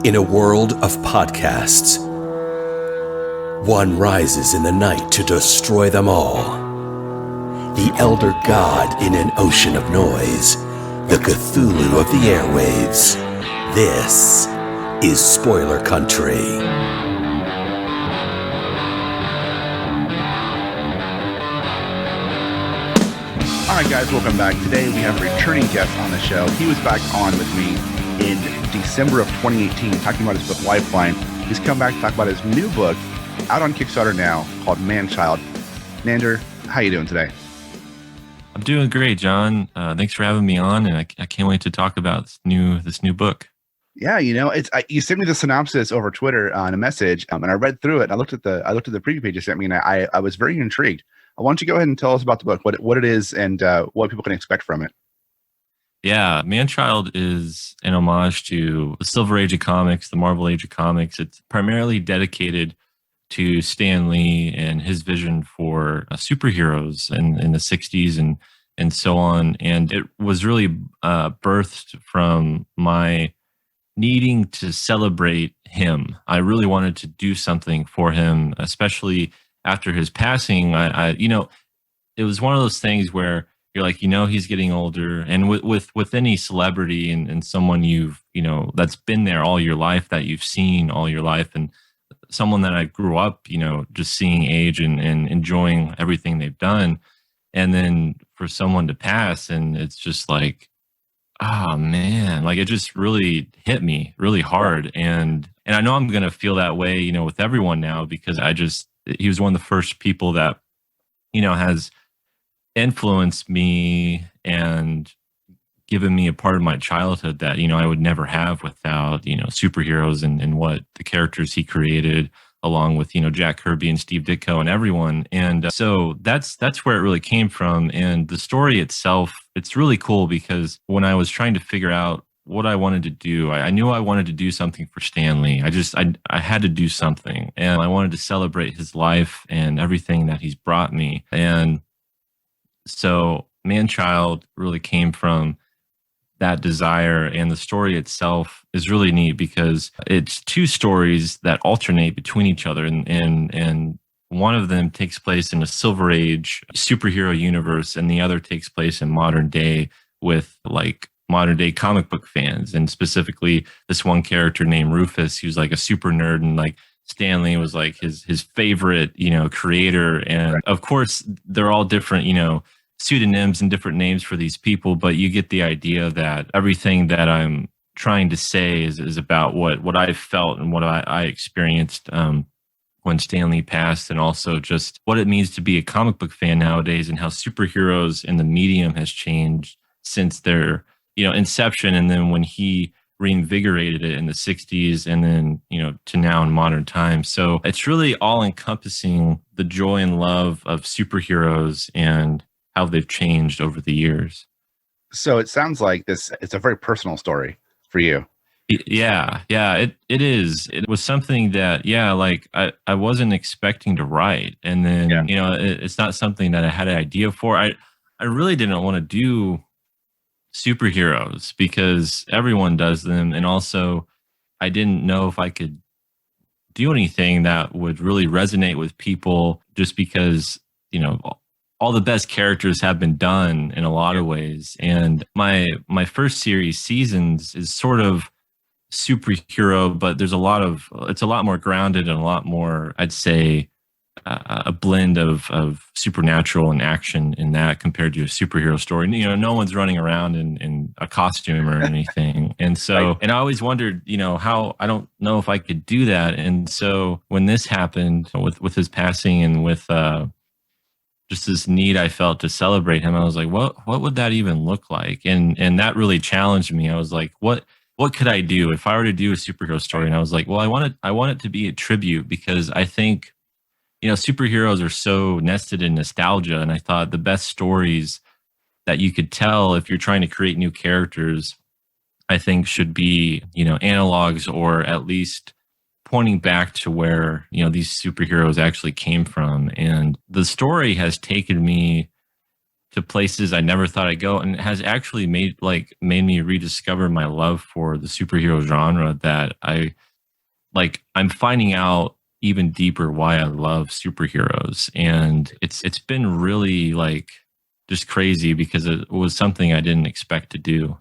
In a world of podcasts, one rises in the night to destroy them all. The elder god in an ocean of noise, the Cthulhu of the airwaves. This is Spoiler Country. All right, guys, welcome back. Today we have a returning guest on the show. He was back on with me in December of 2018 talking about his book Lifeline. He's come back to talk about his new book out on Kickstarter now called Man-Child. Nandor, how you doing today? I'm doing great, John. Thanks for having me on, and I can't wait to talk about this new book. Yeah, you know, you sent me the synopsis over Twitter on a message, and I read through it. I looked at the preview page you sent me, and I was very intrigued. Why don't you go ahead and tell us about the book, what it is, and what people can expect from it? Yeah, Man-Child is an homage to the Silver Age of comics, the Marvel Age of comics. It's primarily dedicated to Stan Lee and his vision for superheroes in the 60s and so on. And it was really birthed from my needing to celebrate him. I really wanted to do something for him, especially after his passing. It was one of those things where you're like, he's getting older, and with any celebrity and someone that's been there all your life, that you've seen all your life, and someone that I grew up, just seeing age and enjoying everything they've done. And then for someone to pass, and it's just like, oh man, like it just really hit me really hard. And I know I'm going to feel that way, with everyone now, because he was one of the first people that, has influenced me and given me a part of my childhood that, I would never have without, superheroes and what the characters he created, along with, Jack Kirby and Steve Ditko and everyone. And so that's where it really came from. And the story itself, it's really cool because when I was trying to figure out what I wanted to do, I knew I wanted to do something for Stan Lee. I had to do something, and I wanted to celebrate his life and everything that he's brought me. And so Man-Child really came from that desire, and the story itself is really neat because it's two stories that alternate between each other, and one of them takes place in a Silver Age superhero universe, and the other takes place in modern day with like modern day comic book fans, and specifically this one character named Rufus, who's like a super nerd, and like Stan Lee was like his favorite, creator. And of course they're all different, pseudonyms and different names for these people, but you get the idea that everything that I'm trying to say is about what I felt and what I experienced when Stan Lee passed, and also just what it means to be a comic book fan nowadays, and how superheroes and the medium has changed since their inception, and then when he reinvigorated it in the 60s, and then to now in modern times. So it's really all encompassing the joy and love of superheroes and how they've changed over the years. So it sounds like it's a very personal story for you. Yeah, it is. It was something that, like I wasn't expecting to write. And then, it's not something that I had an idea for. I really didn't want to do superheroes because everyone does them. And also I didn't know if I could do anything that would really resonate with people, just because, all the best characters have been done in a lot of ways. And my first series, Seasons, is sort of superhero, but it's a lot more grounded and a lot more, I'd say, a blend of supernatural and action in that, compared to a superhero story. No one's running around in a costume or anything. And so, and I always wondered, how, I don't know if I could do that. And so when this happened with his passing, and with just this need I felt to celebrate him, I was like, what would that even look like? And that really challenged me. I was like, what could I do if I were to do a superhero story? And I was like, well, I want it to be a tribute, because I think, superheroes are so nested in nostalgia. And I thought the best stories that you could tell if you're trying to create new characters, I think, should be, analogs, or at least pointing back to where, these superheroes actually came from. And the story has taken me to places I never thought I'd go, and it has actually made me rediscover my love for the superhero genre. That I'm finding out even deeper why I love superheroes, and it's been really like just crazy because it was something I didn't expect to do.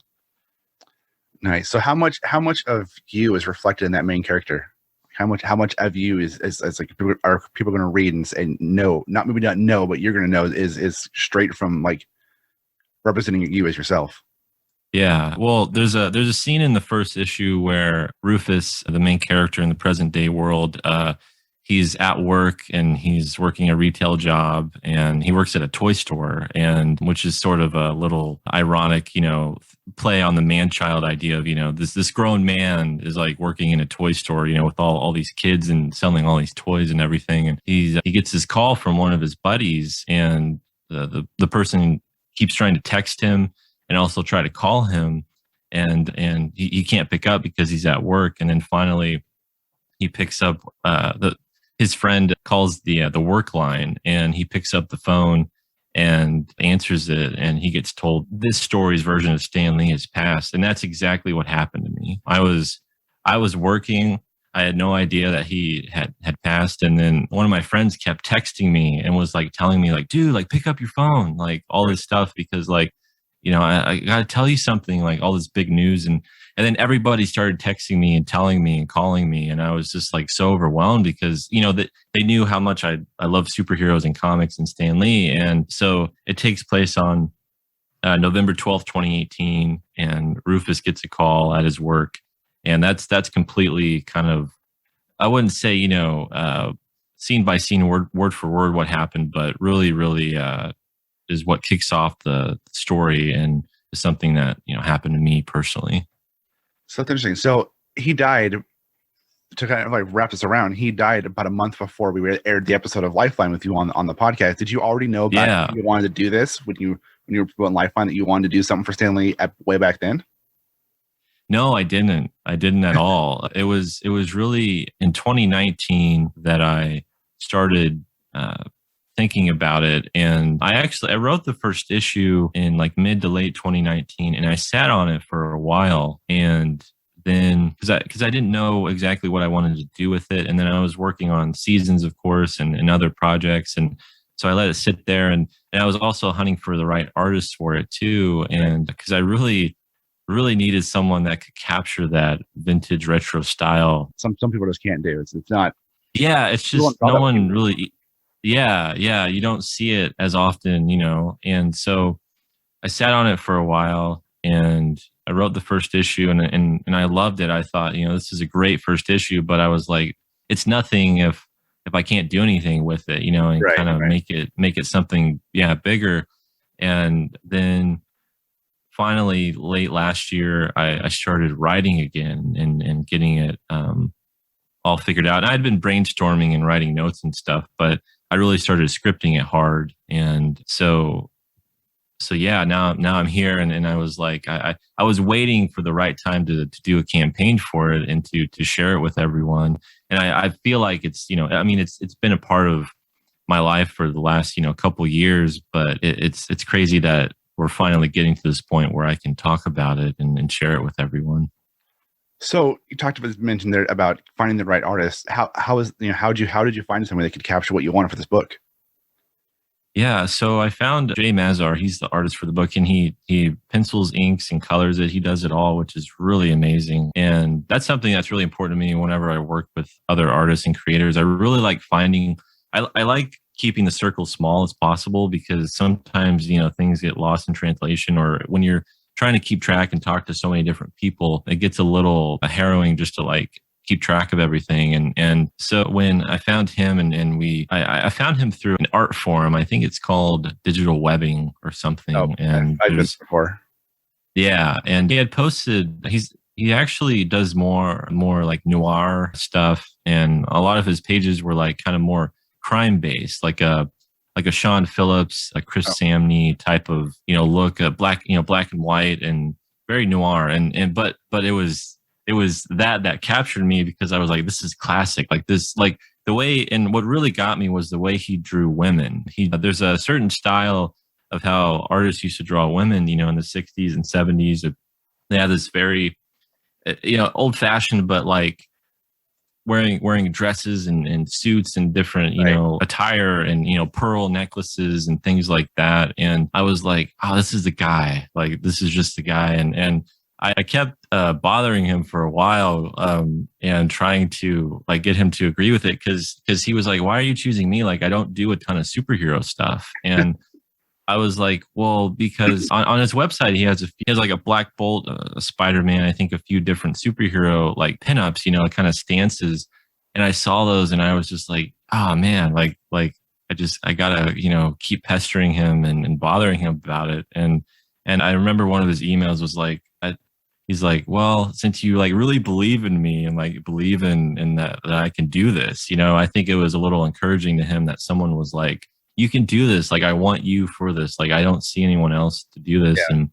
Nice. So how much of you is reflected in that main character? How much of you is like are people going to read and say no, not maybe not no, but you're going to know is straight from like representing you as yourself. Yeah. Well, there's a scene in the first issue where Rufus, the main character in the present day world, he's at work and he's working a retail job, and he works at a toy store, and which is sort of a little ironic, play on the man child idea of, this grown man is like working in a toy store, with all these kids and selling all these toys and everything. And he gets this call from one of his buddies, and the person keeps trying to text him and also try to call him, and he can't pick up because he's at work. And then finally he picks up, his friend calls the work line, and he picks up the phone and answers it, and he gets told this story's version of Stan Lee has passed. And that's exactly what happened to me. I was working. I had no idea that he had passed. And then one of my friends kept texting me and was like telling me like, dude, like pick up your phone, like all this stuff, because like, I gotta tell you something, like all this big news. And then everybody started texting me and telling me and calling me. And I was just like so overwhelmed because, that they knew how much I love superheroes and comics and Stan Lee. And so it takes place on November 12th, 2018. And Rufus gets a call at his work. And that's completely kind of, I wouldn't say, scene by scene, word for word what happened, but really, really is what kicks off the story, and is something that, happened to me personally. So that's interesting. So he died, to kind of like wrap this around, he died about a month before we aired the episode of Lifeline with you on the podcast. Did you already know back you wanted to do this when you were on Lifeline, that you wanted to do something for Stan Lee way back then? No, I didn't. I didn't at all. It was really in 2019 that I started thinking about it. And I wrote the first issue in like mid to late 2019, and I sat on it for a while. And then because I didn't know exactly what I wanted to do with it. And then I was working on seasons, of course, and other projects. And so I let it sit there, and I was also hunting for the right artist for it too. And because I really needed someone that could capture that vintage retro style. Some people just can't do it. It's not. Yeah, it's just no one really. Yeah, you don't see it as often, And so I sat on it for a while, and I wrote the first issue, and I loved it. I thought, this is a great first issue, but I was like, it's nothing if I can't do anything with it, and kind of make it something, bigger. And then finally, late last year, I started writing again and getting it all figured out. And I'd been brainstorming and writing notes and stuff, but I really started scripting it hard. And so yeah, now I'm here, and I was like, I was waiting for the right time to do a campaign for it and to share it with everyone. And I feel like it's, it's been a part of my life for the last, couple years, but it's crazy that we're finally getting to this point where I can talk about it and share it with everyone. So you mentioned there about finding the right artist. How did you find someone that could capture what you wanted for this book? Yeah, so I found Jay Mazar. He's the artist for the book, and he pencils, inks, and colors it. He does it all, which is really amazing. And that's something that's really important to me whenever I work with other artists and creators. I really like I like keeping the circle small as possible, because sometimes, things get lost in translation, or when you're trying to keep track and talk to so many different people, it gets a little harrowing just to like keep track of everything. And so when I found him, and I found him through an art forum, I think it's called Digital Webbing or something. Oh, and I've been before. Yeah. And he had posted, he actually does more like noir stuff. And a lot of his pages were like kind of more crime based, like a Sean Phillips, a Chris Samney type of, look, black and white and very noir. But it was that captured me, because I was like, this is classic. Like this, like the way, and what really got me was the way he drew women. There's a certain style of how artists used to draw women, you know, in the 60s and 70s. They had this very, you know, old fashioned, but like wearing dresses and suits and different, you Right. know, attire and, you know, pearl necklaces and things like that. And I was like, oh, this is the guy. Like, this is just the guy. And I kept bothering him for a while and trying to like get him to agree with it because he was like, why are you choosing me? Like, I don't do a ton of superhero stuff. And I was like, well, because on his website, he has like a Black Bolt, a Spider-Man, I think a few different superhero like pinups, you know, kind of stances. And I saw those and I was just like, oh man, like I gotta, you know, keep pestering him and bothering him about it. And I remember one of his emails was like, he's like, well, since you like really believe in me and like believe in that I can do this, you know, I think it was a little encouraging to him that someone was like, you can do this. Like, I want you for this. Like, I don't see anyone else to do this. Yeah. And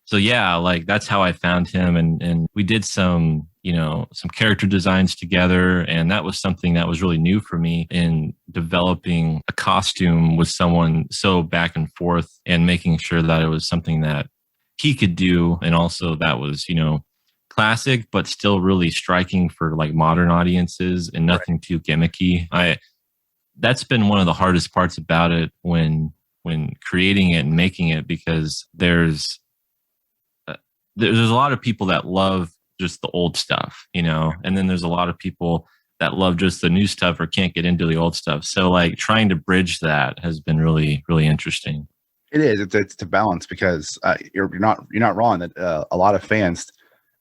so, yeah, like that's how I found him. And we did some, you know, some character designs together. And that was something that was really new for me in developing a costume with someone so back and forth and making sure that it was something that he could do. And also that was, you know, classic, but still really striking for like modern audiences and nothing too gimmicky. That's been one of the hardest parts about it when creating it and making it, because there's a lot of people that love just the old stuff, you know, and then there's a lot of people that love just the new stuff or can't get into the old stuff. So like trying to bridge that has been really, really interesting. It is. It's a balance because you're not wrong that a lot of fans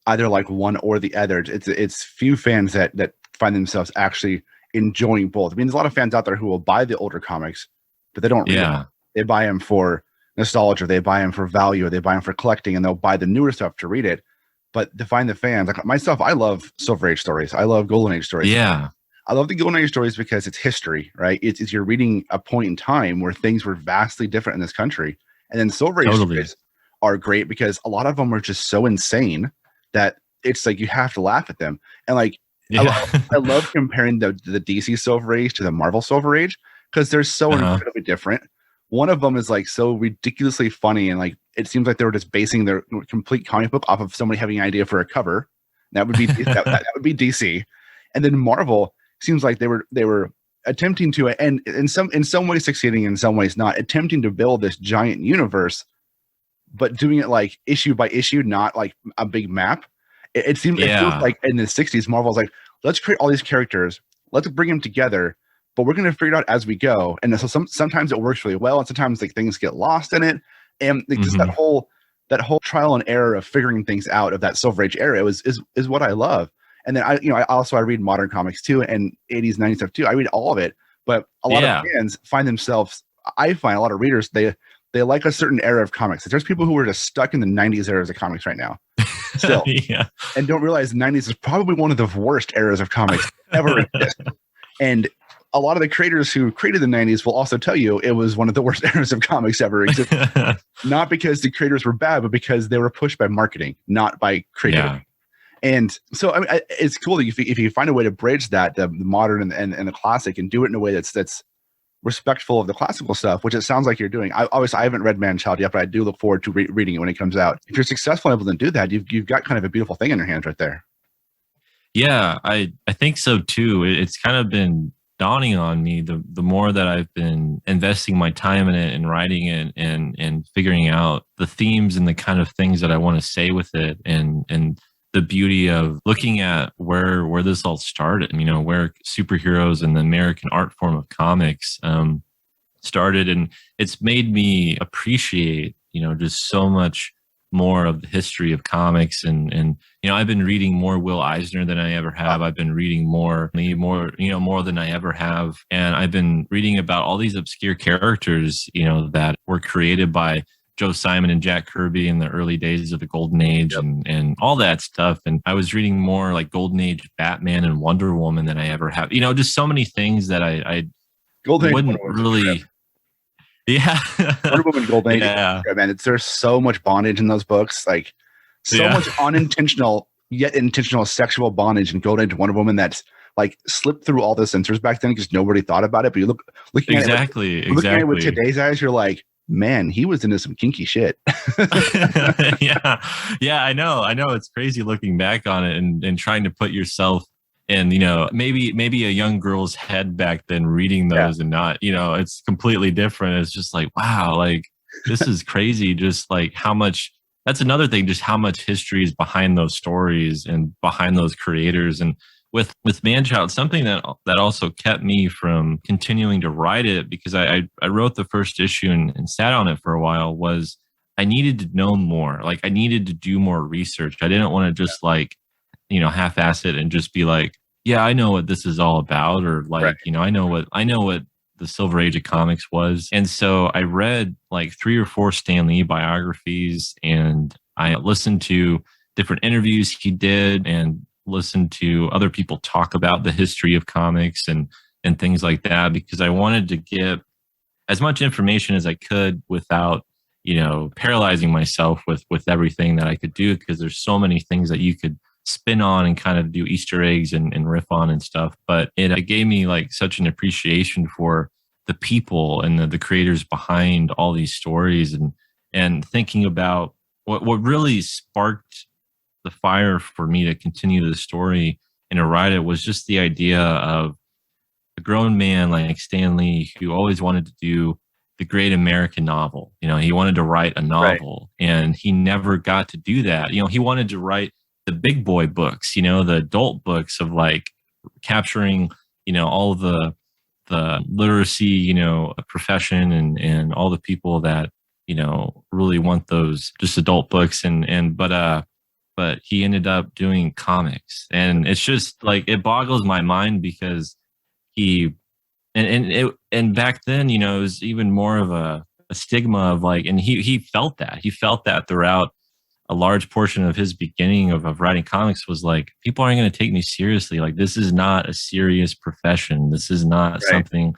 either like one or the other. It's few fans that find themselves actually enjoying both. I mean, there's a lot of fans out there who will buy the older comics, but they don't read them. They buy them for nostalgia, they buy them for value, they buy them for collecting, and they'll buy the newer stuff to read it. But to find the fans, like myself, I love Silver Age stories. I love Golden Age stories. Yeah. I love the Golden Age stories because it's history, right? It's you're reading a point in time where things were vastly different in this country. And then Silver Age stories are great because a lot of them are just so insane that it's like you have to laugh at them. And like, I love comparing the DC Silver Age to the Marvel Silver Age because they're so incredibly different. One of them is like so ridiculously funny, and like it seems like they were just basing their complete comic book off of somebody having an idea for a cover. That would be that would be DC. And then Marvel seems like they were attempting to, and in some ways succeeding, in some ways not, attempting to build this giant universe, but doing it like issue by issue, not like a big map. It feels like in the 60s, Marvel's like, let's create all these characters, let's bring them together, but we're going to figure it out as we go. And so sometimes it works really well, and sometimes like things get lost in it. And like, just that whole trial and error of figuring things out of that Silver Age era is what I love. And then I read modern comics too, and 80s, 90s stuff too. I read all of it, but a lot of fans find themselves. I find a lot of readers they like a certain era of comics. There's people who are just stuck in the 90s eras of comics right now, still, and don't realize the 90s is probably one of the worst eras of comics ever exist. And a lot of the creators who created the 90s will also tell you it was one of the worst eras of comics ever existed. Not because the creators were bad, but because they were pushed by marketing, not by creativity. Yeah. And so, I mean, it's cool that if you find a way to bridge that, the modern and the classic, and do it in a way that's respectful of the classical stuff, which it sounds like you're doing. I haven't read Man-Child yet, but I do look forward to reading it when it comes out. If you're successful able to do that, you've got kind of a beautiful thing in your hands right there. Yeah, I think so too. It's kind of been dawning on me the more that I've been investing my time in it and writing it and figuring out the themes and the kind of things that I want to say with it, and the beauty of looking at where this all started, you know, where superheroes and the American art form of comics started. And it's made me appreciate, you know, just so much more of the history of comics. And you know, I've been reading more Will Eisner than I ever have. I've been reading more than I ever have. And I've been reading about all these obscure characters, you know, that were created by Joe Simon and Jack Kirby in the early days of the Golden Age, and all that stuff. And I was reading more like Golden Age Batman and Wonder Woman than I ever have. You know, just so many things that I wouldn't really. Yeah. Wonder Woman, Golden Age. Yeah. Man, there's so much bondage in those books. Like so much unintentional yet intentional sexual bondage in Golden Age Wonder Woman that's like slipped through all the censors back then because nobody thought about it. But looking at it with today's eyes, you're like, man, he was into some kinky shit. Yeah, I know. It's crazy looking back on it and trying to put yourself in, maybe a young girl's head back then reading those and not, it's completely different. It's just like, wow, like this is crazy. Just like how much, that's another thing, just how much history is behind those stories and behind those creators. And with Manchild, something that also kept me from continuing to write it, because I wrote the first issue and sat on it for a while, was I needed to know more. Like I needed to do more research. I didn't want to just like, half-ass it and just be like, yeah, I know what this is all about, or like, I know what the Silver Age of Comics was. And so I read like 3 or 4 Stan Lee biographies, and I listened to different interviews he did and listened to other people talk about the history of comics and things like that, because I wanted to get as much information as I could without, paralyzing myself with everything that I could do, because there's so many things that you could spin on and kind of do Easter eggs and riff on and stuff. But it gave me like such an appreciation for the people and the creators behind all these stories, and thinking about what really sparked the fire for me to continue the story and to write it was just the idea of a grown man like Stan Lee, who always wanted to do the great American novel. He wanted to write a novel, and he never got to do that. He wanted to write the big boy books, the adult books of like capturing, all the literacy, profession and all the people that, really want those just adult books. But he ended up doing comics, and it's just like, it boggles my mind, because he, and back then, it was even more of a stigma of like, and he felt that throughout a large portion of his beginning of writing comics, was like, people aren't going to take me seriously. Like, this is not a serious profession. This is not something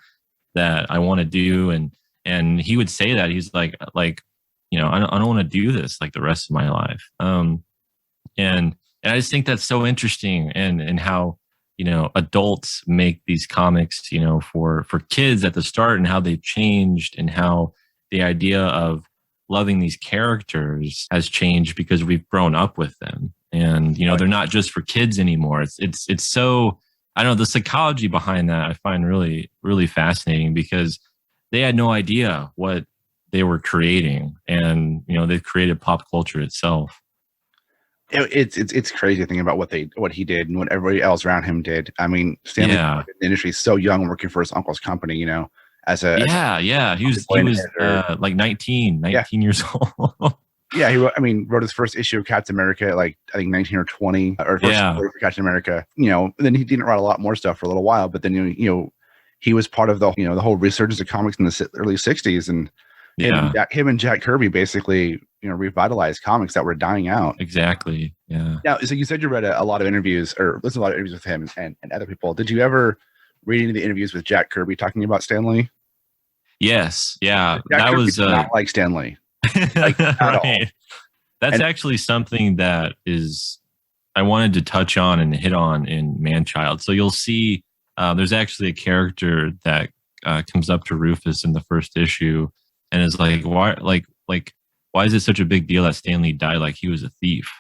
that I want to do. And he would say that he's like, I don't want to do this like the rest of my life. And I just think that's so interesting, and how, adults make these comics, for kids at the start, and how they've changed, and how the idea of loving these characters has changed because we've grown up with them, and they're not just for kids anymore. It's so, I don't know, the psychology behind that I find really, really fascinating, because they had no idea what they were creating, and they've created pop culture itself. It's crazy thinking about what he did and what everybody else around him did. I mean, Stanley in the industry is so young, working for his uncle's company, he was like 19 years old. Yeah, he wrote his first issue of Captain America at like, I think 19 or 20, or first story for Captain America. Then he didn't write a lot more stuff for a little while, but then he was part of the the whole resurgence of comics in the early 60s, and him and Jack Kirby basically revitalized comics that were dying out. Exactly. Yeah. Now, so you said you read a lot of interviews, or listened to a lot of interviews with him and other people. Did you ever read any of the interviews with Jack Kirby talking about Stan Lee? Yes. Yeah. Jack Kirby was not like Stan Lee. Like, right. That's actually something that I wanted to touch on and hit on in Manchild. So you'll see there's actually a character that comes up to Rufus in the first issue and is like, why is it such a big deal that Stan Lee died? Like he was a thief,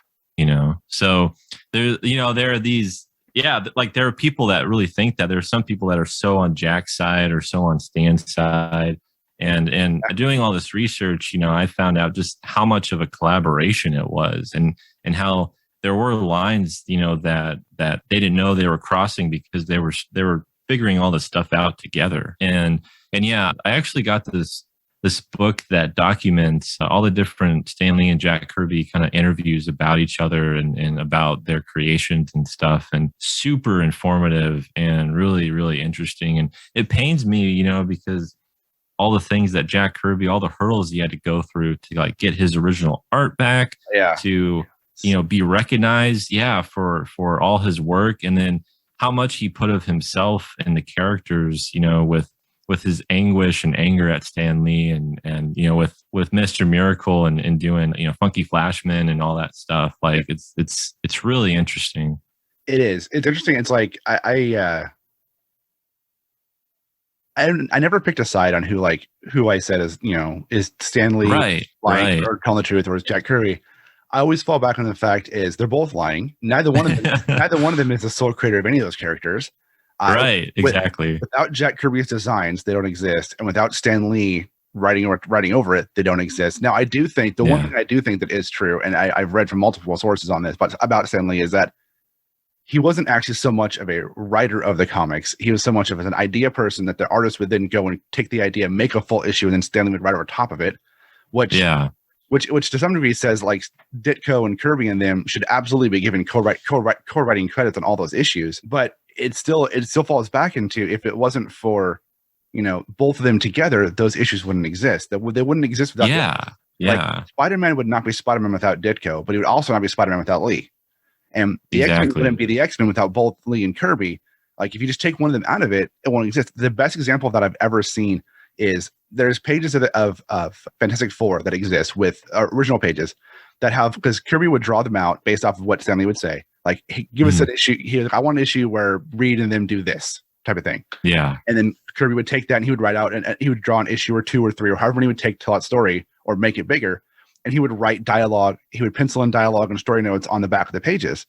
So there are these, there are people that really think that. There are some people that are so on Jack's side or so on Stan's side. And doing all this research, I found out just how much of a collaboration it was, and how there were lines, that they didn't know they were crossing because they were figuring all this stuff out together. And I actually got this book that documents all the different Stan Lee and Jack Kirby kind of interviews about each other and about their creations and stuff, and super informative and really, really interesting. And it pains me, because all the things that Jack Kirby, all the hurdles he had to go through to like get his original art back, to, be recognized, for all his work. And then how much he put of himself and the characters, with his anguish and anger at Stan Lee and with Mr. Miracle and doing, Funky Flashman and all that stuff. Like it's really interesting. It is. It's interesting. It's like, I I never picked a side on who I said is Stan Lee lying or telling the truth, or is Jack Kirby. I always fall back on the fact is they're both lying. Neither one of them is the sole creator of any of those characters. Right, exactly. Without Jack Kirby's designs, they don't exist, and without Stan Lee writing over it, they don't exist. Now, I do think one thing I do think that is true, and I've read from multiple sources on this, but about Stan Lee is that he wasn't actually so much of a writer of the comics. He was so much of an idea person that the artist would then go and take the idea, make a full issue, and then Stan Lee would write over top of it. Which to some degree says like Ditko and Kirby and them should absolutely be given co-writing credits on all those issues. But it still falls back into, if it wasn't for both of them together, those issues wouldn't exist. They wouldn't exist without Like, Spider-Man would not be Spider-Man without Ditko, but he would also not be Spider-Man without Lee. And the X-Men wouldn't be the X-Men without both Lee and Kirby. Like, if you just take one of them out of it, it won't exist. The best example that I've ever seen is there's pages of Fantastic Four that exist with original pages that have, because Kirby would draw them out based off of what Stan Lee would say. Like, hey, give us an issue. I want an issue where Reed and them do this type of thing. Yeah. And then Kirby would take that and he would write out, and he would draw an issue or two or three or however many would take to tell that story or make it bigger. And he would write dialogue. He would pencil in dialogue and story notes on the back of the pages.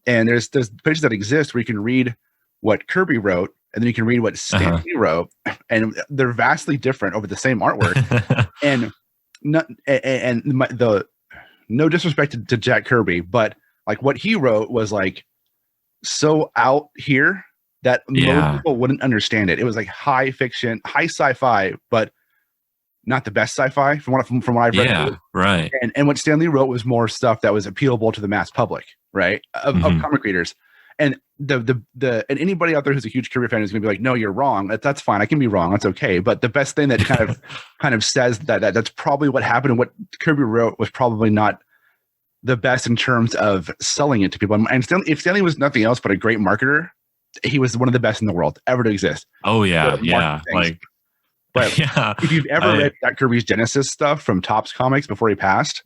And there's pages that exist where you can read what Kirby wrote, and then you can read what Stan Lee wrote, and they're vastly different over the same artwork. and no disrespect to Jack Kirby, but like what he wrote was like so out here that most people wouldn't understand it. It was like high fiction, high sci-fi, but not the best sci-fi from what I've read. Yeah, right. And what Stan Lee wrote was more stuff that was appealable to the mass public, right? Of comic readers. And and anybody out there who's a huge Kirby fan is going to be like, no, you're wrong. That's fine. I can be wrong. That's okay. But the best thing that kind of says that's probably what happened, and what Kirby wrote was probably not the best in terms of selling it to people. And if Stan Lee was nothing else but a great marketer, he was one of the best in the world ever to exist. Oh yeah, yeah. But if you've ever read Jack Kirby's Genesis stuff from Topps Comics before he passed,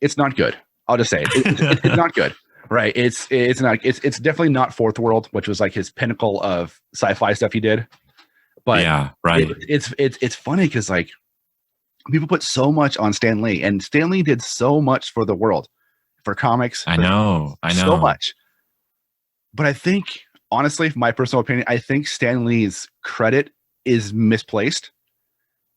it's not good. I'll just say it's not good. Right. It's definitely not Fourth World, which was like his pinnacle of sci-fi stuff he did. But yeah, right. It's funny because like people put so much on Stan Lee, and Stan Lee did so much for the world, for comics. I know so much. But I think, honestly, from my personal opinion, I think Stan Lee's credit is misplaced.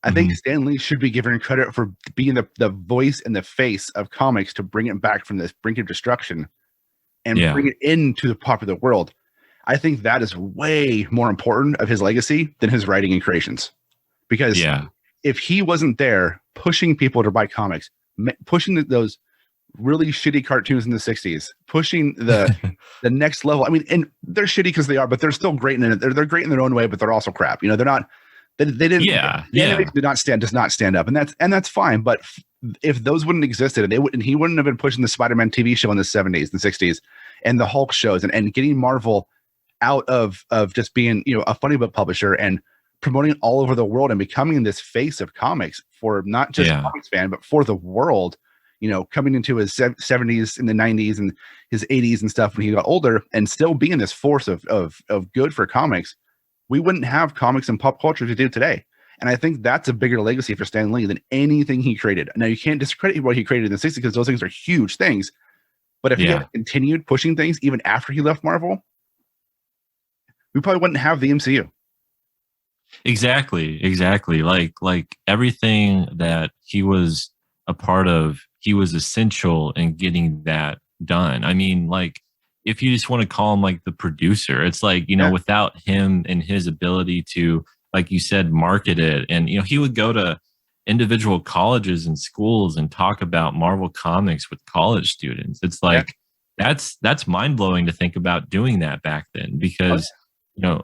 I think Stan Lee should be given credit for being the voice and the face of comics to bring it back from this brink of destruction and bring it into the popular world. I think that is way more important of his legacy than his writing and creations. Because if he wasn't there pushing people to buy comics, pushing those really shitty cartoons in the 60s, pushing the next level. I mean, and they're shitty because they are, but they're still great. And they're great in their own way, but they're also crap. They're not. They didn't. Does not stand up, and that's fine. But if those wouldn't existed, and he wouldn't have been pushing the Spider-Man TV show in the 70s and 60s, and the Hulk shows, and getting Marvel out of just being a funny book publisher and promoting all over the world and becoming this face of comics for not just comics fan, but for the world. Coming into his 70s and the 90s and his 80s and stuff when he got older, and still being this force of good for comics, we wouldn't have comics and pop culture as we do today. And I think that's a bigger legacy for Stan Lee than anything he created. Now, you can't discredit what he created in the 60s because those things are huge things. But if he had continued pushing things even after he left Marvel, we probably wouldn't have the MCU. Exactly. Like everything that he was a part of, he was essential in getting that done. I mean, like, if you just want to call him like the producer, it's like, without him and his ability to, like you said, market it. And, he would go to individual colleges and schools and talk about Marvel Comics with college students. It's like, that's mind blowing to think about doing that back then, because,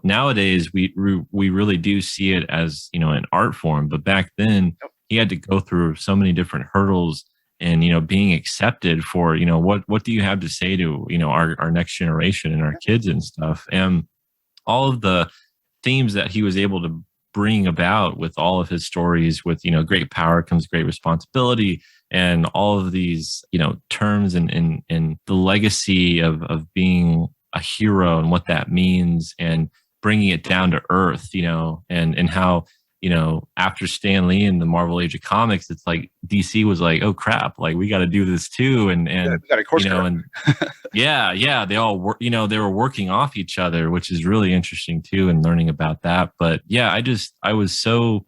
nowadays we really do see it as, an art form. But back then he had to go through so many different hurdles and, being accepted for, what do you have to say to, our next generation and our kids and stuff. And all of the themes that he was able to bring about with all of his stories with, great power comes great responsibility, and all of these, terms and the legacy of being a hero and what that means, and bringing it down to earth, and how, after Stan Lee and the Marvel Age of Comics, it's like DC was like, oh crap, like we got to do this too. And we got a course and yeah, they all work, they were working off each other, which is really interesting too, and learning about that. But yeah, I was so,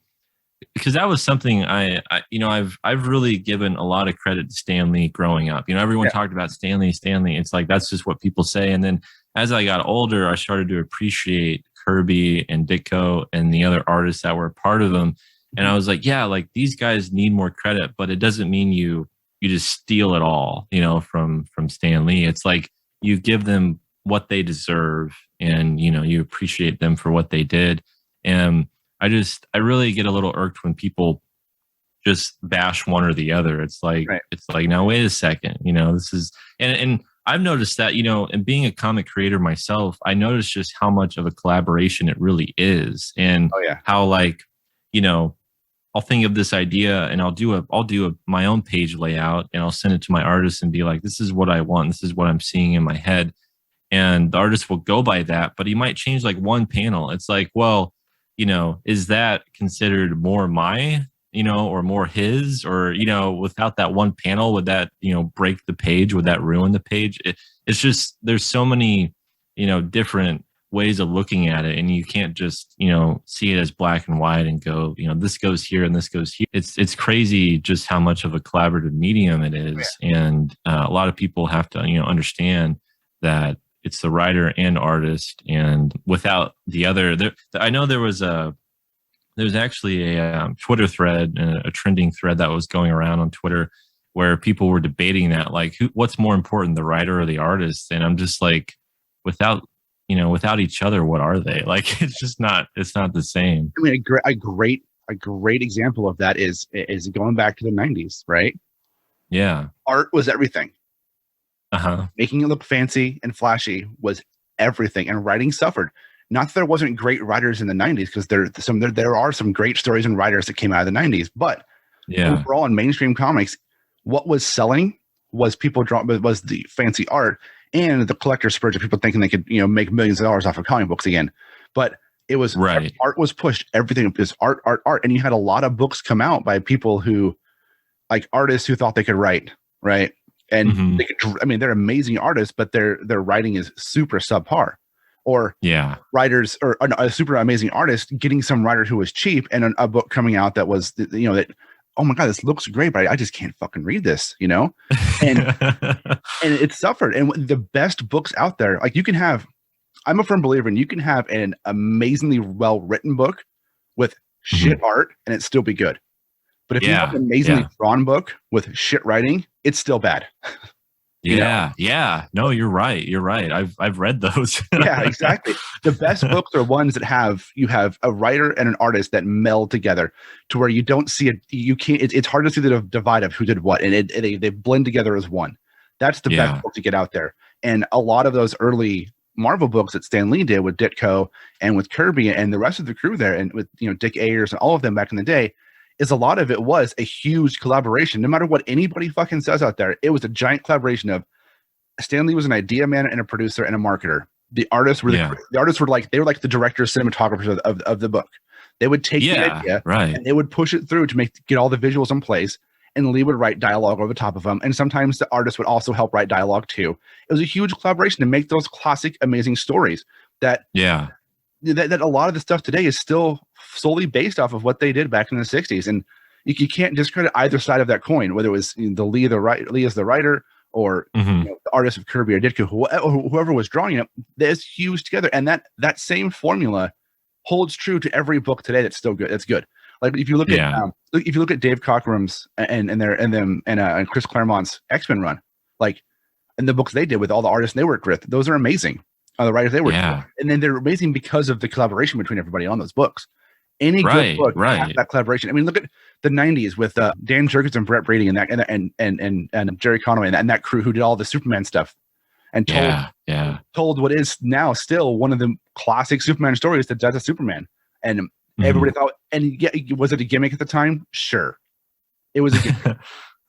because that was something I've really given a lot of credit to Stan Lee growing up. Everyone talked about Stan Lee. It's like, that's just what people say. And then as I got older, I started to appreciate Kirby and Ditko and the other artists that were a part of them. And I was like, yeah, like these guys need more credit, but it doesn't mean you just steal it all, from Stan Lee. It's like you give them what they deserve, and, you appreciate them for what they did. And I really get a little irked when people just bash one or the other. It's like, now wait a second, this is, and I've noticed that, and being a comic creator myself, I noticed just how much of a collaboration it really is. And how, like, I'll think of this idea and I'll do my own page layout, and I'll send it to my artist and be like, this is what I want. This is what I'm seeing in my head. And the artist will go by that, but he might change like one panel. It's like, well, is that considered more my, or more his, or, without that one panel, would that, break the page? Would that ruin the page? It's just, there's so many, different ways of looking at it, and you can't just, see it as black and white and go, this goes here and this goes here. It's crazy just how much of a collaborative medium it is. And a lot of people have to, understand that it's the writer and artist, and without the other, I know there's actually a Twitter thread, a trending thread that was going around on Twitter, where people were debating that, like, what's more important, the writer or the artist? And I'm just like, without each other, what are they? Like, it's not the same. I mean, a great example of that is going back to the 90s, right? Yeah. Art was everything. Uh-huh. Making it look fancy and flashy was everything, and writing suffered. Not that there wasn't great writers in the 90s, because there are some great stories and writers that came out of the 90s, but overall in mainstream comics, what was selling was was the fancy art and the collector spurge of people thinking they could, make millions of dollars off of comic books again. But it was art was pushed. Everything was art, and you had a lot of books come out by people who, like, artists who thought they could write, right? And they could, they're amazing artists, but their writing is super subpar. Or writers, or a super amazing artist getting some writer who was cheap, and a book coming out that was, that, oh my God, this looks great, but I just can't fucking read this, and and it suffered. And the best books out there, like, I'm a firm believer in, you can have an amazingly well written book with shit art and it still be good. But if you have an amazingly drawn book with shit writing, it's still bad. Yeah. No, you're right. I've read those. Yeah, exactly. The best books are ones that you have a writer and an artist that meld together to where you don't see it. You can't. It's hard to see the divide of who did what, and they blend together as one. That's the best book to get out there. And a lot of those early Marvel books that Stan Lee did with Ditko and with Kirby and the rest of the crew there, and with Dick Ayers and all of them back in the day, is a lot of it was a huge collaboration. No matter what anybody fucking says out there, it was a giant collaboration of Stan Lee was an idea man and a producer and a marketer. The artists were the artists were like the directors, cinematographers of the book. They would take the idea and they would push it through to get all the visuals in place, and Lee would write dialogue over the top of them. And sometimes the artist would also help write dialogue too. It was a huge collaboration to make those classic, amazing stories that a lot of the stuff today is still solely based off of what they did back in the 60s. And you can't discredit either side of that coin, whether it was Lee as the writer, or the artist of Kirby or Ditko, whoever was drawing it. There's huge together. And that same formula holds true to every book today that's still good. That's good. Like, if you look at Dave Cockrum's and Chris Claremont's X-Men run, like, and the books they did with all the artists they worked with, those are amazing. The writers they worked with. And then they're amazing because of the collaboration between everybody on those books. Any good book has that collaboration. I mean, look at the 90s with Dan Jurgens and Brett Brady and Jerry Conway and that crew who did all the Superman stuff, and told what is now still one of the classic Superman stories, that Death of Superman. And everybody thought, and was it a gimmick at the time? Sure, it was a gimmick.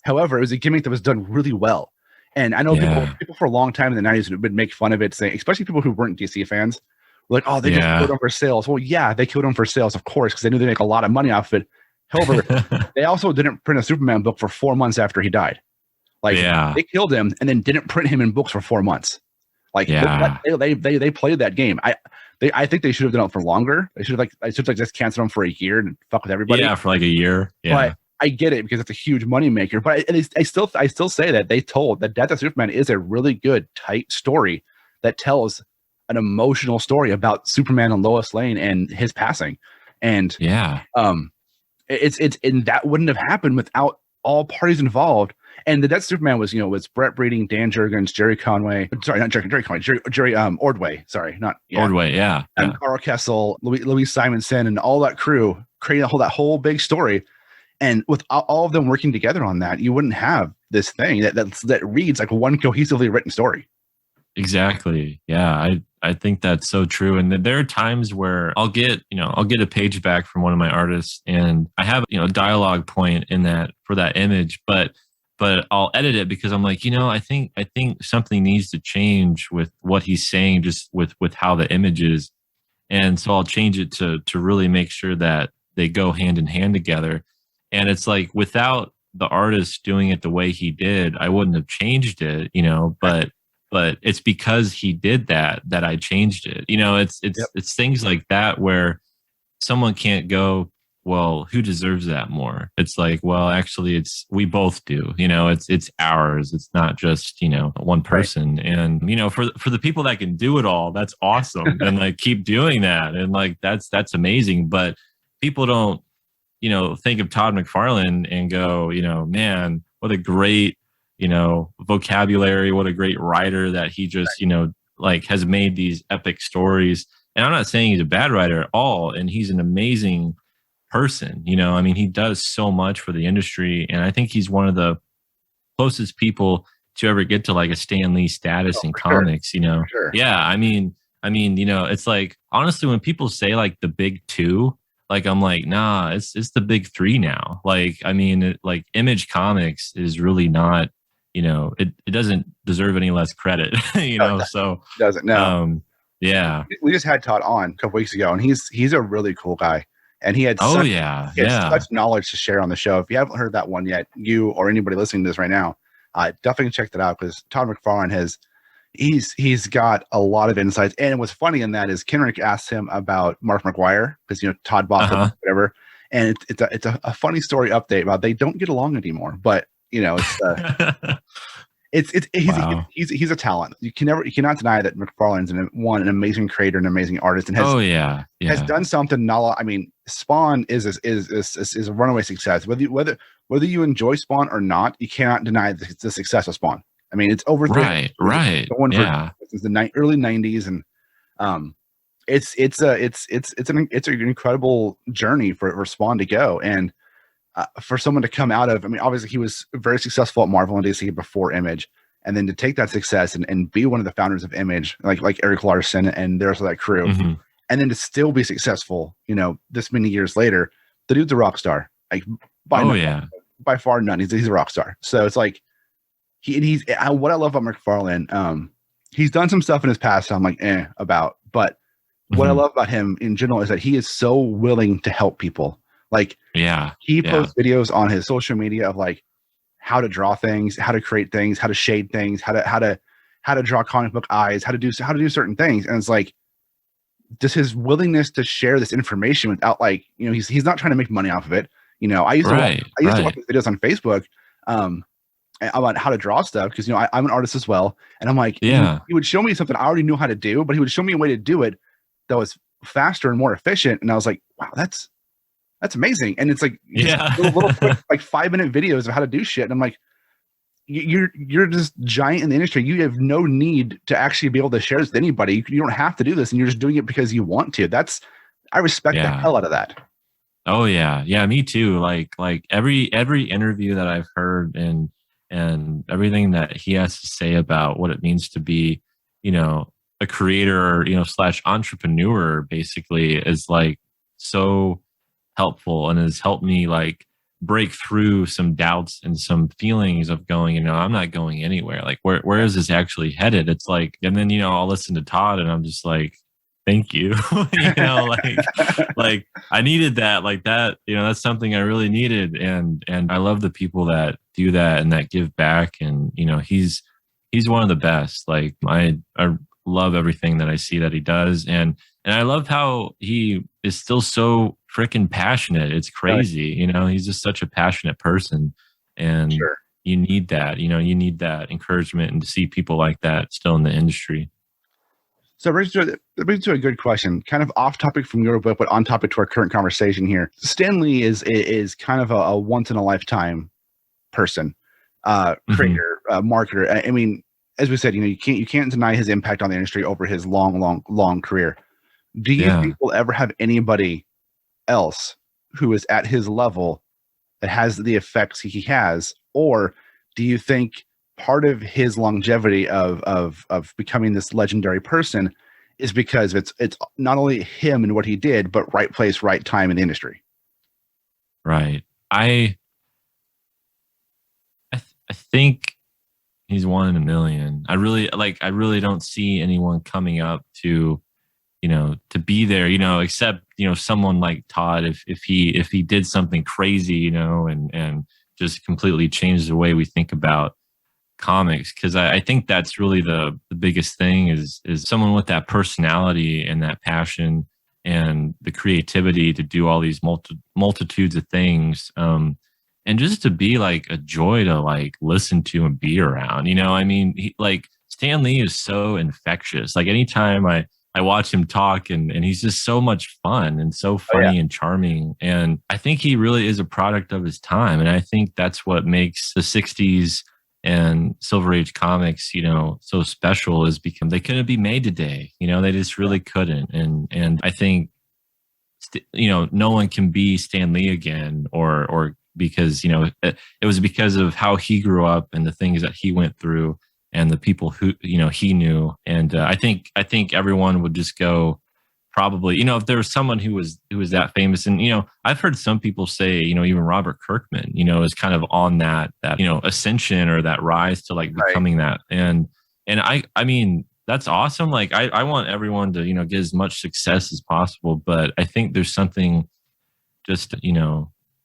However, it was a gimmick that was done really well. And I know people for a long time in the 90s would make fun of it, saying, especially people who weren't DC fans, Like, oh, they just killed him for sales. Well, yeah, they killed him for sales, of course, because they knew they make a lot of money off of it. However, they also didn't print a Superman book for 4 months after he died. Like, they killed him and then didn't print him in books for 4 months. Like, they played that game. I think they should have done it for longer. They should have just canceled him for a year and fuck with everybody. Yeah, for like a year. Yeah. But I get it because it's a huge moneymaker. But I still say that the Death of Superman is a really good, tight story that tells an emotional story about Superman and Lois Lane and his passing. And it's and that wouldn't have happened without all parties involved. And the Death of Superman was Brett Breeding, Dan Jurgens, Jerry Conway. Sorry, not Jerry Conway. Jerry Ordway. Sorry, Ordway. Yeah. And Carl Kessel, Louise Simonson, and all that crew creating that whole big story. And with all of them working together on that, you wouldn't have this thing that reads like one cohesively written story. Exactly. Yeah. I think that's so true. And there are times where I'll get a page back from one of my artists and I have, a dialogue point in that for that image, but I'll edit it because I'm like, I think something needs to change with what he's saying, just with how the image is. And so I'll change it to really make sure that they go hand in hand together. And it's like, without the artist doing it the way he did, I wouldn't have changed it, but it's because he did that I changed it. It's things like that where someone can't go, well, who deserves that more? It's like, well, actually we both do, it's ours. It's not just, one person. Right. And, for the people that can do it all, that's awesome. And like, keep doing that. And like, that's amazing. But people don't, think of Todd McFarlane and go, man, what a great, vocabulary, what a great writer that he just, like has made these epic stories. And I'm not saying he's a bad writer at all. And he's an amazing person. He does so much for the industry. And I think he's one of the closest people to ever get to like a Stan Lee status in comics, Sure. Yeah. It's like, honestly, when people say like the big two, like, I'm like, nah, it's the big three now. Like, like Image Comics is really not, it doesn't deserve any less credit, so doesn't. No. Yeah. We just had Todd on a couple weeks ago and he's a really cool guy. And he had such knowledge to share on the show. If you haven't heard that one yet, you or anybody listening to this right now, definitely check that out because Todd McFarlane he's got a lot of insights. And what's funny in that is Kenric asked him about Mark McGuire because Todd bought whatever. And it's a funny story update about they don't get along anymore. But he's a talent. You cannot deny that McFarlane's an amazing creator, an amazing artist, and has done something. Spawn is a runaway success. Whether you enjoy Spawn or not, you cannot deny the success of Spawn. It's over right. Since the early '90s, and it's an incredible journey for Spawn to go, and for someone to come out of. Obviously he was very successful at Marvel and DC before Image. And then to take that success and be one of the founders of Image, like Eric Larson and the rest of that crew, and then to still be successful, this many years later, the dude's a rock star. Like by far none. He's a rock star. So it's like he's what I love about McFarlane. He's done some stuff in his past that I'm like about, but what I love about him in general is that he is so willing to help people. Like he posts videos on his social media of like how to draw things, how to create things, how to shade things, how to draw comic book eyes, how to do certain things. And it's like just his willingness to share this information without like, he's not trying to make money off of it. I used to watch his videos on Facebook about how to draw stuff because I'm an artist as well. And I'm like, he would show me something I already knew how to do, but he would show me a way to do it that was faster and more efficient. And I was like, wow, that's amazing. And it's like little quick, like 5-minute videos of how to do shit. And I'm like, you're just giant in the industry. You have no need to actually be able to share this with anybody. You don't have to do this, and you're just doing it because you want to. I respect the hell out of that. Oh yeah, me too. Like every interview that I've heard and everything that he has to say about what it means to be, a creator, / entrepreneur, basically, is like so helpful and has helped me like break through some doubts and some feelings of going, I'm not going anywhere. Like where is this actually headed? It's like, and then, I'll listen to Todd and I'm just like, Thank you. Like I needed that, like that, that's something I really needed. And I love the people that do that and that give back. And, he's one of the best. Like I love everything that I see that he does. And I love how he is still so freaking passionate. It's crazy. He's just such a passionate person. And Sure. you need that, you need that encouragement and to see people like that still in the industry. So it brings to a good question, kind of off topic from your book, but on topic to our current conversation here. Stan Lee is kind of a once in a lifetime person, creator, marketer. I mean, as we said, you can't deny his impact on the industry over his long career. Do you think we'll ever have anybody else who is at his level that has the effects he has, or do you think part of his longevity of becoming this legendary person is because it's not only him and what he did, but right place, right time in the industry? Right. I think he's one in a million. I really don't see anyone coming up to be there, except, someone like Todd, if he did something crazy, and just completely changed the way we think about comics. Cause I think that's really the biggest thing is someone with that personality and that passion and the creativity to do all these multitudes of things. And just to be like a joy to like listen to and be around, I mean, Stan Lee is so infectious. Like anytime I watch him talk and he's just so much fun and so funny and charming. And I think he really is a product of his time. And I think that's what makes the 60s and Silver Age comics, so special, is because they couldn't be made today. They just really couldn't. And I think, no one can be Stan Lee again, or because, it was because of how he grew up and the things that he went through and the people who, he knew. And I think everyone would just go, probably, if there was someone who was that famous. And, I've heard some people say, even Robert Kirkman, is kind of on that, ascension or that rise to like becoming that. And I mean, that's awesome. Like I want everyone to, get as much success as possible. But I think there's something just,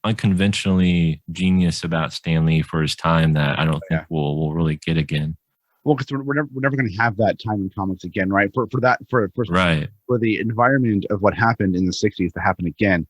unconventionally genius about Stan Lee for his time that I don't think we'll really get again. Well, because we're never going to have that time in comics again, right? For the environment of what happened in the 60s to happen again,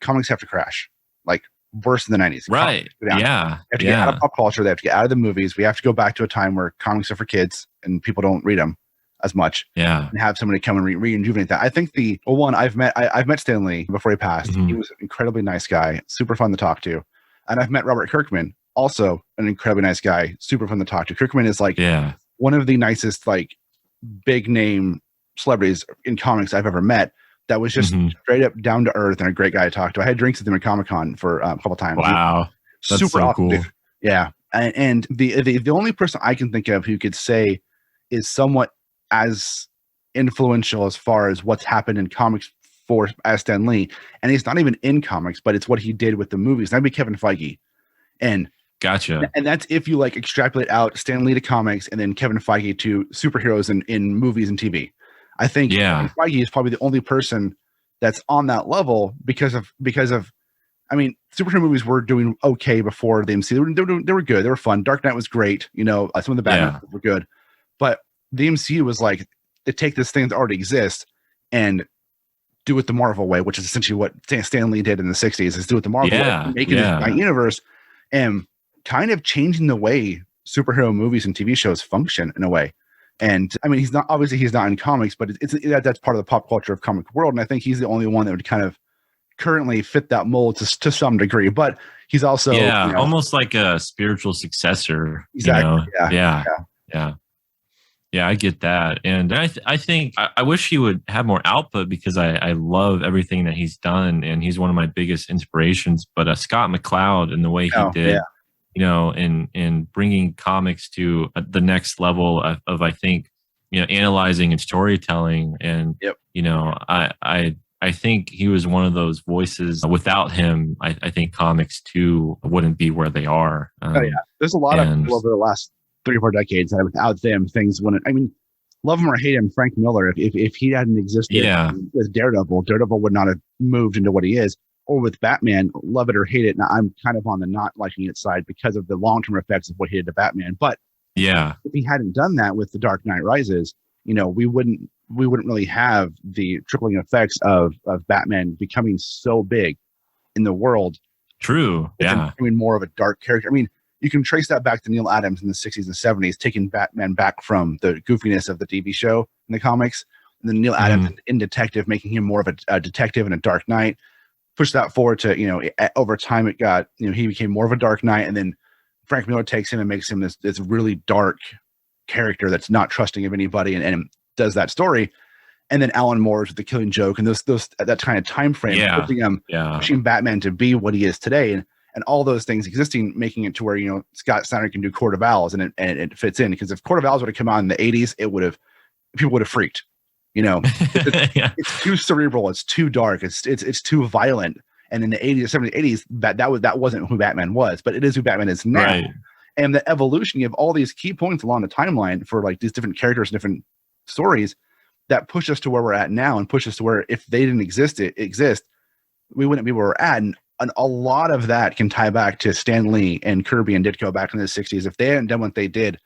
comics have to crash, like worse than the 90s. Right. Yeah. They have to get out of pop culture. They have to get out of the movies. We have to go back to a time where comics are for kids and people don't read them as much. Yeah. And have somebody come and rejuvenate that. I think I've met Stan Lee before he passed. He was an incredibly nice guy, super fun to talk to. And I've met Robert Kirkman, also an incredibly nice guy, super fun to talk to. Kirkman is like one of the nicest, like big name celebrities in comics I've ever met. That was just straight up down to earth and a great guy to talk to. I had drinks with him at Comic-Con for a couple times. Wow. That's super so awesome, cool. dude. Yeah. And the only person I can think of who could say is somewhat as influential as far as what's happened in comics for as Stan Lee, and he's not even in comics, but it's what he did with the movies. That'd be Kevin Feige. And gotcha. And that's if you like extrapolate out Stan Lee to comics and then Kevin Feige to superheroes in movies and TV. I think Kevin Feige is probably the only person that's on that level because of I mean, superhero movies were doing okay before the MCU. They were good. They were fun. Dark Knight was great. Some of the Batman were good, but the MCU was like, they take this thing that already exists and do it the Marvel way, which is essentially what Stan Lee did in the 60s, is do it the Marvel way, making this giant universe and kind of changing the way superhero movies and TV shows function in a way. And I mean, he's not in comics, but that's part of the pop culture of comic world. And I think he's the only one that would kind of currently fit that mold to some degree, but he's also almost like a spiritual successor. Exactly. Yeah, I get that. And I think I wish he would have more output because I love everything that he's done. And he's one of my biggest inspirations. But Scott McCloud and the way he did, in bringing comics to the next level of I think, analyzing and storytelling. And, I think he was one of those voices. Without him, I think comics too wouldn't be where they are. There's a lot of people over the last 3 or 4 decades that without them, things wouldn't. I mean, love him or hate him, Frank Miller, if he hadn't existed Yeah. with Daredevil would not have moved into what he is. Or with Batman, love it or hate it. Now I'm kind of on the not liking it side because of the long-term effects of what he did to Batman. But Yeah. if he hadn't done that with The Dark Knight Rises, we wouldn't really have the trickling effects of Batman becoming so big in the world. True. Yeah. Becoming more of a dark character. I mean, you can trace that back to Neil Adams in the 60s and 70s, taking Batman back from the goofiness of the TV show in the comics. And then Neil Adams in Detective, making him more of a detective and a Dark Knight. Push that forward to, over time it got, he became more of a Dark Knight. And then Frank Miller takes him and makes him this really dark character that's not trusting of anybody and does that story. And then Alan Moore's The Killing Joke and those at that kind of time frame, pushing Batman to be what he is today. And all those things existing, making it to where, Scott Snyder can do Court of Owls and it fits in. Because if Court of Owls would have come out in the 80s, people would have freaked. It's too cerebral, it's too dark, it's too violent. And in the 80s, 70s, 80s, that wasn't who Batman was, but it is who Batman is now. Right. And the evolution of all these key points along the timeline for like these different characters, different stories that push us to where we're at now and push us to where if they didn't exist, we wouldn't be where we're at. And a lot of that can tie back to Stan Lee and Kirby and Ditko back in the 60s. If they hadn't done what they did,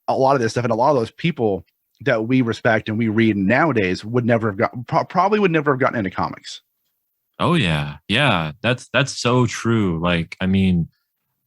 a lot of this stuff and a lot of those people that we respect and we read nowadays would never have probably would never have gotten into comics. Oh yeah. Yeah. That's so true. Like, I mean,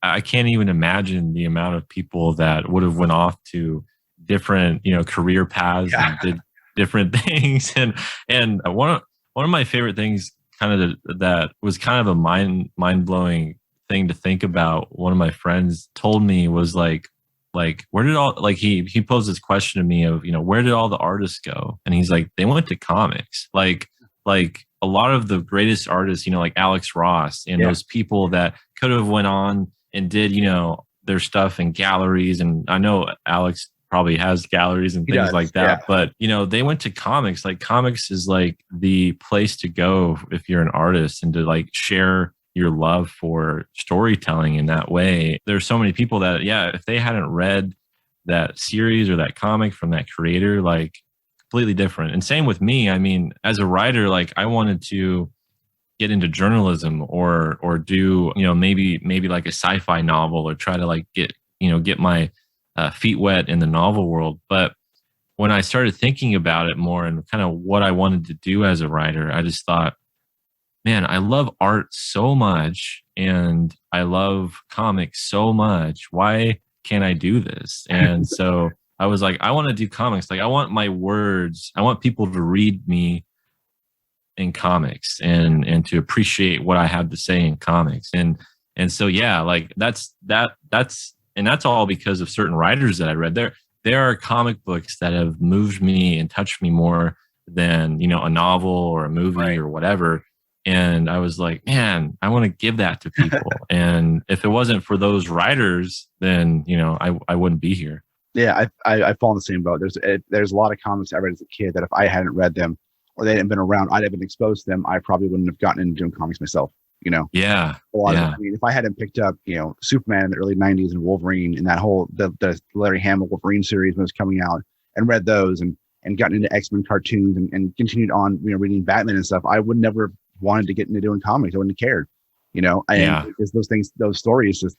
I can't even imagine the amount of people that would have went off to different, career paths and did different things. And one of my favorite things that was kind of a mind blowing thing to think about. One of my friends told me was like where did all, like he posed this question to me of, where did all the artists go? And he's like, they went to comics. Like a lot of the greatest artists, like Alex Ross and those people that could have went on and did, their stuff in galleries. And I know Alex probably has galleries and things like that, but they went to comics. Like comics is like the place to go if you're an artist and to like share your love for storytelling in that way. There's so many people that, if they hadn't read that series or that comic from that creator, like completely different. And same with me. I mean, as a writer, like I wanted to get into journalism or do, maybe like a sci-fi novel or try to like get my feet wet in the novel world. But when I started thinking about it more and kind of what I wanted to do as a writer, I just thought, man, I love art so much and I love comics so much. Why can't I do this? And so I was like, I want to do comics. Like I want my words, I want people to read me in comics and to appreciate what I have to say in comics. And so, like that's all because of certain writers that I read. There are comic books that have moved me and touched me more than, a novel or a movie or whatever. And I was like, man, I want to give that to people. And if it wasn't for those writers, then, I wouldn't be here. Yeah, I fall in the same boat. There's a lot of comics I read as a kid that if I hadn't read them or they hadn't been around, I'd have been exposed to them. I probably wouldn't have gotten into doing comics myself. Yeah. A lot of it. I mean, if I hadn't picked up, Superman in the early 90s and Wolverine and that whole the Larry Hamill Wolverine series when it was coming out and read those and gotten into X-Men cartoons and continued on, reading Batman and stuff, I would never have wanted to get into doing comics. I wouldn't have cared, because those stories just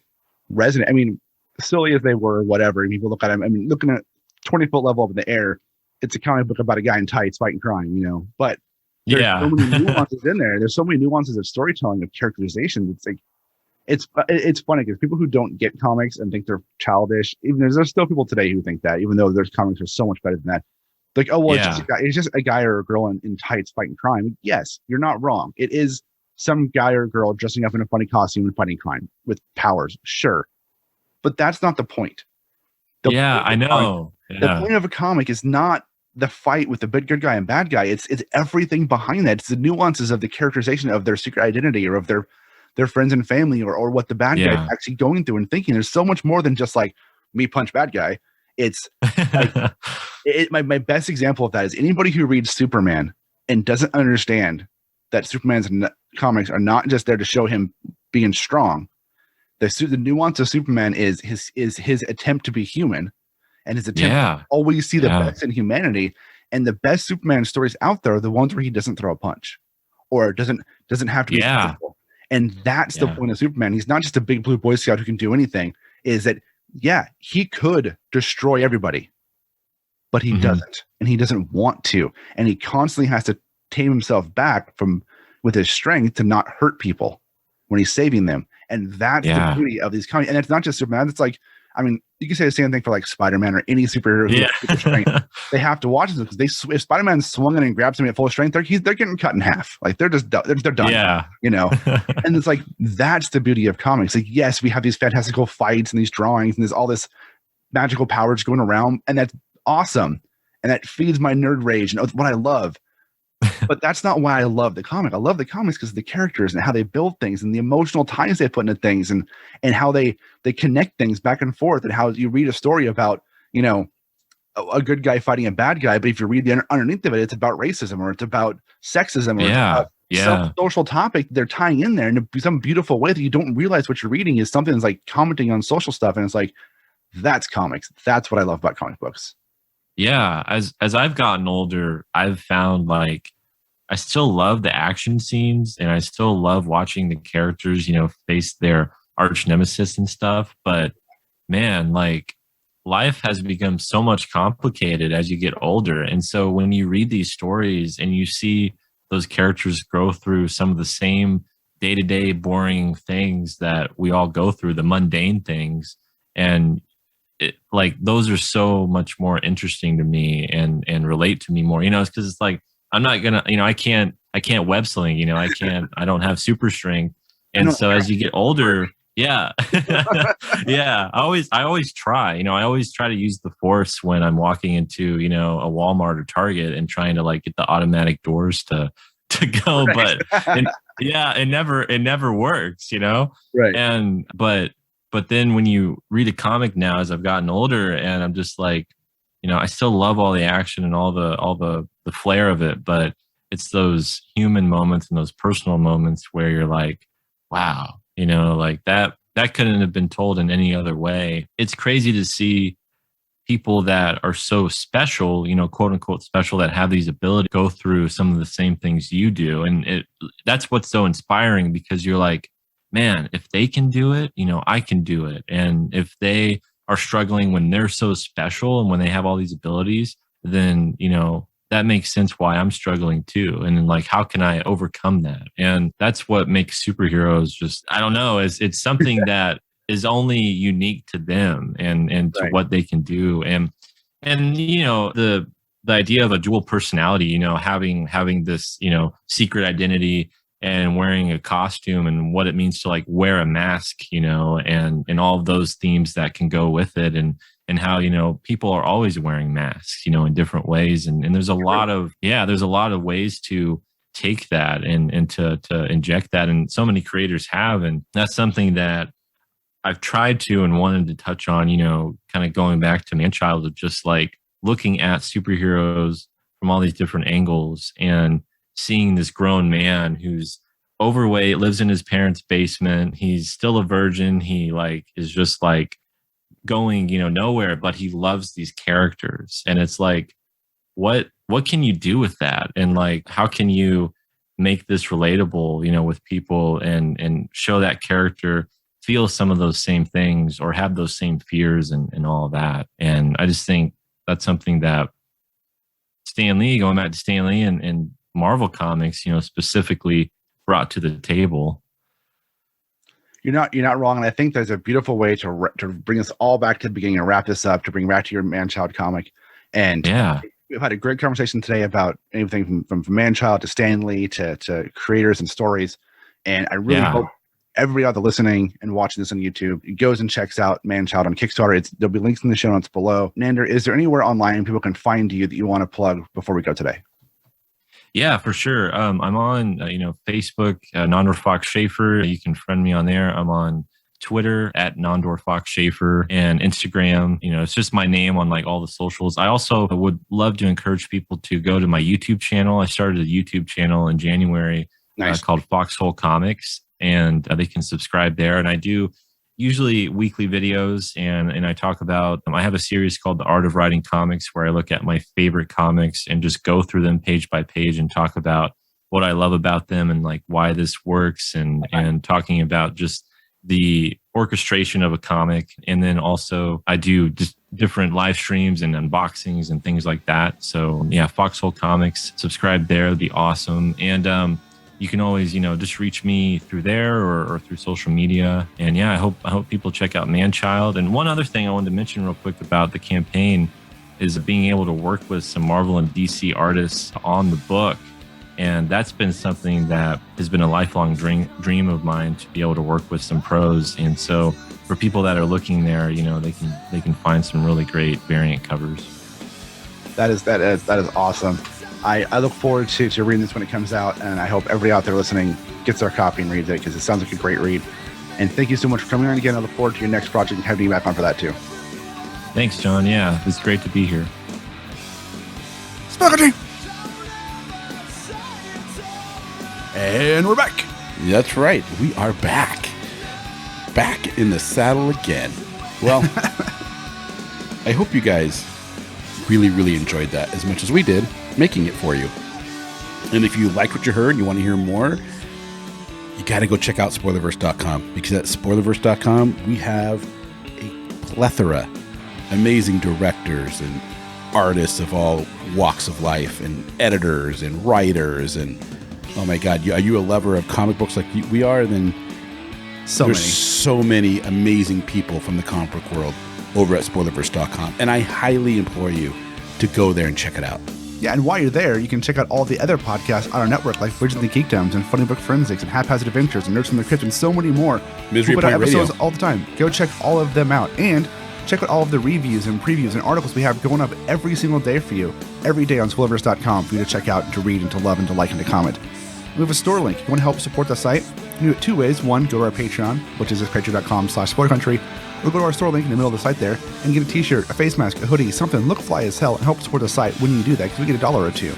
resonate. I mean, silly as they were, whatever. People look at them. I mean, looking at 20-foot level up in the air, it's a comic book about a guy in tights fighting crime, but there's so many nuances in there. There's so many nuances of storytelling, of characterization. It's like, it's funny because people who don't get comics and think they're childish, even there's still people today who think that, even though there's comics are so much better than that. Like, oh, well, it's just a guy or a girl in tights fighting crime. Yes, you're not wrong. It is some guy or girl dressing up in a funny costume and fighting crime with powers. Sure. But that's not the point. I know. The point of a comic is not the fight with the good guy and bad guy. It's everything behind that. It's the nuances of the characterization of their secret identity or of their friends and family or what the bad guy is actually going through and thinking. There's so much more than just like me punch bad guy. It's like, my best example of that is anybody who reads Superman and doesn't understand that Superman's comics are not just there to show him being strong. The nuance of Superman is his attempt to be human and his attempt Yeah. to always see the Yeah. best in humanity. And the best Superman stories out there are the ones where he doesn't throw a punch or doesn't have to be Yeah. physical. And that's the Yeah. point of Superman. He's not just a big blue Boy Scout who can do anything. Is that, yeah, he could destroy everybody, but he Mhm. doesn't, and he doesn't want to. And he constantly has to tame himself back from with his strength to not hurt people when he's saving them. And that's the Yeah. beauty of these comics. And it's not just Superman. It's like, I mean, you can say the same thing for like Spider-Man or any superhero who has super strength. Yeah. They have to watch this because if Spider-Man swung in and grabbed somebody at full strength, they're getting cut in half. Like they're done. Yeah. You know. And it's like that's the beauty of comics. Like, yes, we have these fantastical fights and these drawings and there's all this magical powers going around, and that's awesome. And that feeds my nerd rage and what I love. But that's not why I love the comic. I love the comics because of the characters and how they build things and the emotional ties they put into things and how they connect things back and forth, and how you read a story about, you know, a good guy fighting a bad guy, but if you read the underneath of it, it's about racism or it's about sexism or it's about some social topic they're tying in there in some beautiful way that you don't realize what you're reading is something that's like commenting on social stuff. And it's like, that's comics. That's what I love about comic books. Yeah. As I've gotten older, I've found like I still love the action scenes and I still love watching the characters, you know, face their arch nemesis and stuff. But man, like life has become so much complicated as you get older. And so when you read these stories and you see those characters grow through some of the same day-to-day boring things that we all go through, the mundane things, and like those are so much more interesting to me and relate to me more, you know, it's because it's like I'm not gonna, you know, I can't web sling, you know, I don't have super strength. And so as you get older, yeah. Yeah. I always try, you know, I always try to use the force when I'm walking into, you know, a Walmart or Target and trying to like get the automatic doors to go. Right. But it never works, you know? Right. And, but then when you read a comic now, as I've gotten older and I'm just like, you know, I still love all the action and all the flair of it, but it's those human moments and those personal moments where you're like, wow, you know, like that couldn't have been told in any other way. It's crazy to see people that are so special, you know, quote unquote special, that have these abilities go through some of the same things you do. And that's what's so inspiring, because you're like, man, if they can do it, you know, I can do it. And if they are struggling when they're so special and when they have all these abilities, then, you know, that makes sense why I'm struggling too. And then like, how can I overcome that? And that's what makes superheroes just, I don't know, it's something that is only unique to them and to what they can do. And, you know, the idea of a dual personality, you know, having this, you know, secret identity and wearing a costume and what it means to like wear a mask, you know, and all of those themes that can go with it, and how, you know, people are always wearing masks, you know, in different ways. And there's a lot of, there's a lot of ways to take that and to inject that. And so many creators have, and that's something that I've tried to and wanted to touch on, you know, kind of going back to man-child, of just like looking at superheroes from all these different angles and seeing this grown man who's overweight, lives in his parents' basement. He's still a virgin. He like is just like going, you know, nowhere, but he loves these characters. And it's like, what can you do with that? And like, how can you make this relatable, you know, with people and show that character feel some of those same things or have those same fears and all of that. And I just think that's something that Stan Lee, going back to Stan Lee and Marvel Comics, you know, specifically brought to the table. You're not wrong, and I think there's a beautiful way to bring us all back to the beginning and wrap this up, to bring back to your man-child comic. And we've had a great conversation today about anything from man-child to Stan Lee to creators and stories. And I really hope everybody out there listening and watching this on YouTube goes and checks out Man-Child on Kickstarter. There'll be links in the show notes below. Nandor, is there anywhere online people can find you that you want to plug before we go today? Yeah, for sure. I'm on, Facebook, Nandor Fox Schaefer. You can friend me on there. I'm on Twitter at Nandor Fox Schaefer, and Instagram. You know, it's just my name on like all the socials. I also would love to encourage people to go to my YouTube channel. I started a YouTube channel in January called Foxhole Comics, and they can subscribe there. And I do usually weekly videos, and I talk about, I have a series called The Art of Writing Comics where I look at my favorite comics and just go through them page by page and talk about what I love about them and like why this works, and talking about just the orchestration of a comic. And then also I do just different live streams and unboxings and things like that. So yeah, Foxhole Comics, subscribe there. It'd be awesome. And you can always, just reach me through there or through social media. And yeah, I hope people check out Manchild. And one other thing I wanted to mention real quick about the campaign is being able to work with some Marvel and DC artists on the book. And that's been something that has been a lifelong dream of mine, to be able to work with some pros. And so for people that are looking there, they can find some really great variant covers. That is awesome. I look forward to reading this when it comes out, and I hope everybody out there listening gets their copy and reads it, because it sounds like a great read. And thank you so much for coming on again. I look forward to your next project and having you back on for that too. Thanks, John. Yeah, it's great to be here. Spaghetti! And we're back. That's right. We are back. Back in the saddle again. Well, I hope you guys really, really enjoyed that as much as we did making it for you. And if you like what you heard and you want to hear more, you got to go check out spoilerverse.com, because at spoilerverse.com, we have a plethora amazing directors and artists of all walks of life, and editors and writers, and oh my God, are you a lover of comic books like we are? Then there's so many amazing people from the comic book world over at spoilerverse.com, and I highly implore you to go there and check it out. Yeah, and while you're there, you can check out all the other podcasts on our network, like Bridges and Geekdoms and Funny Book Forensics and Haphazard Adventures and Nerds from the Crypt and so many more. Misery We put out Point episodes Radio. all the time. Go check all of them out, and check out all of the reviews and previews and articles we have going up every single day for you, every day on spoilerverse.com for you to check out and to read and to love and to like and to comment. We have a store link. If you want to help support the site, you can do it two ways. One, go to our Patreon, which is patreon.com/spoilercountry, or go to our store link in the middle of the site there and get a t-shirt, a face mask, a hoodie, something, look fly as hell, and help support the site when you do that, because we get $1 or $2.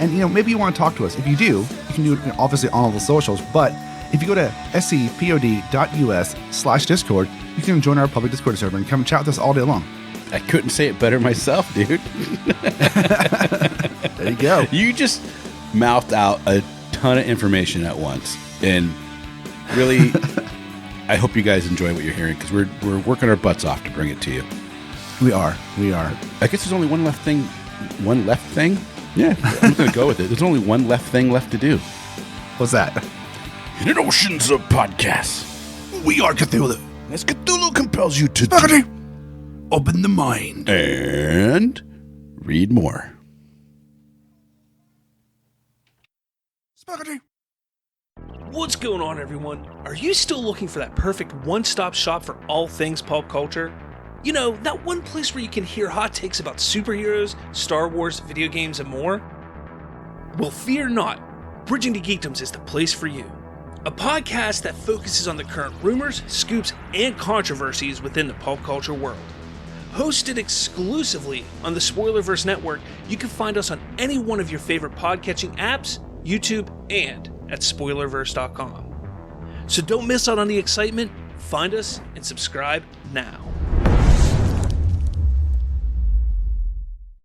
And, maybe you want to talk to us. If you do, you can do it obviously on all the socials, but if you go to scpod.us/Discord, you can join our public Discord server and come chat with us all day long. I couldn't say it better myself, dude. There you go. You just mouthed out a ton of information at once, and really, I hope you guys enjoy what you're hearing, because we're working our butts off to bring it to you. We are. I guess there's only one left thing. Yeah, I'm going to go with it. There's only one left thing left to do. What's that? In an oceans of podcasts, We are Cthulhu. as Cthulhu compels you to Open the mind. and read more. Spaghetti. What's going on, everyone? Are you still looking for that perfect one-stop shop for all things pulp culture? That one place where you can hear hot takes about superheroes, Star Wars, video games, and more? Well, fear not. Bridging to Geekdoms is the place for you. A podcast that focuses on the current rumors, scoops, and controversies within the pulp culture world. Hosted exclusively on the Spoilerverse Network, you can find us on any one of your favorite podcatching apps, YouTube, and at spoilerverse.com. So don't miss out on the excitement. Find us and subscribe now.